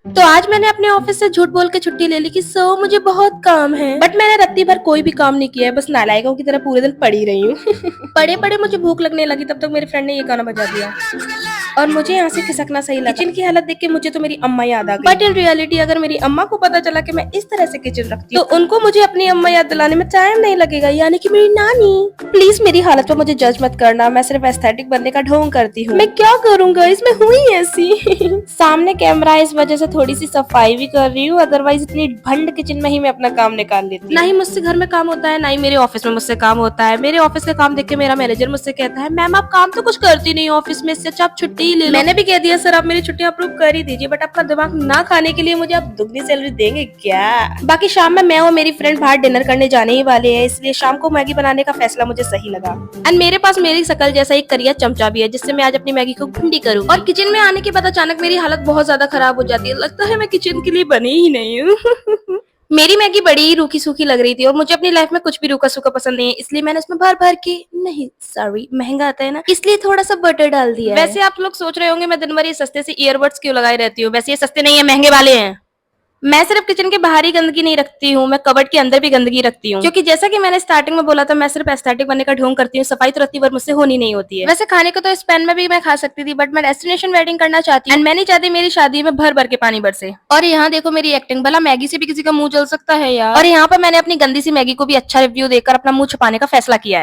तो आज मैंने अपने ऑफिस से झूठ बोल के छुट्टी ले ली कि सो मुझे बहुत काम है, बट मैंने रात्रि भर कोई भी काम नहीं किया है, बस नालायकों की तरह पूरे दिन पड़ी रही हूँ। पड़े पड़े मुझे भूख लगने लगी, तब तक मेरे फ्रेंड ने ये गाना बजा दिया और मुझे यहाँ से खिसकना सही लगा। किचन की हालत देख के मुझे तो मेरी अम्मा याद आ गई। बट इन रियलिटी अगर मेरी अम्मा को पता चला कि मैं इस तरह से किचन रखती हूँ तो उनको मुझे अपनी अम्मा याद दिलाने में टाइम नहीं लगेगा, यानी कि मेरी नानी। प्लीज मेरी हालत पर मुझे जज मत करना, मैं सिर्फ एस्थेटिक बनने का ढोंग करती हूँ। मैं क्या करूंगा, इसमें हुई ऐसी। सामने कैमरा इस वजह से थोड़ी सी सफाई भी कर रही हूँ, अदरवाइज इतनी भंड किचन में ही मैं अपना काम निकाल लेती हूँ। ना ही मुझसे घर में काम होता है, ना ही मेरे ऑफिस में मुझसे काम होता है। मेरे ऑफिस का काम देख के मेरा मैनेजर मुझसे कहता है, मैम आप काम तो कुछ करती नहीं ऑफिस में, इससे अच्छा आप छुट्टी ही ले लो। मैंने भी कह दिया सर आप मेरी छुट्टी अप्रूव कर ही दीजिए, बट अपना दिमाग ना खाने के लिए मुझे आप दुगनी सैलरी देंगे क्या? बाकी शाम में मैं और मेरी फ्रेंड बाहर डिनर करने जाने ही वाले हैं, इसलिए शाम को मैगी बनाने का फैसला मुझे सही लगा। एंड मेरे पास मेरी शकल जैसा एक करिया चमचा भी है, जिससे मैं आज अपनी मैगी को ठंडी करूँ। और किचन में आने के बाद अचानक मेरी हालत बहुत ज्यादा खराब हो जाती है, लगता है मैं किचन के लिए बनी ही नहीं हूँ। मेरी मैगी बड़ी ही रूखी सूखी लग रही थी और मुझे अपनी लाइफ में कुछ भी रूखा सूखा पसंद नहीं है, इसलिए मैंने इसमें भर भर के, नहीं सॉरी महंगा आता है ना, इसलिए थोड़ा सा बटर डाल दिया। वैसे आप लोग सोच रहे होंगे मैं दिन भर ये सस्ते से ईयरबड्स क्यों लगाई रहती हूँ, वैसे ये सस्ते नहीं है, महंगे वाले हैं। मैं सिर्फ किचन के बाहर ही गंदगी नहीं रखती हूँ, मैं कबर्ड के अंदर भी गंदगी रखती हूँ, क्योंकि जैसा कि मैंने स्टार्टिंग में बोला था मैं सिर्फ एस्थेटिक बनने का ढोंग करती हूँ, सफाई तो रत्ती भर मुझसे होनी नहीं होती है। वैसे खाने को तो इस पैन में भी मैं खा सकती थी, बट मैं डेस्टिनेशन वेडिंग करना चाहती हूँ एंड मैं नहीं चाहती मेरी शादी में भर भर के पानी बरसे। और यहाँ देखो मेरी एक्टिंग, भला मैगी से भी किसी का मुंह जल सकता है यार। और यहाँ पर मैंने अपनी गंदी सी मैगी को भी अच्छा रिव्यू देकर अपना मुंह छुपाने का फैसला किया है।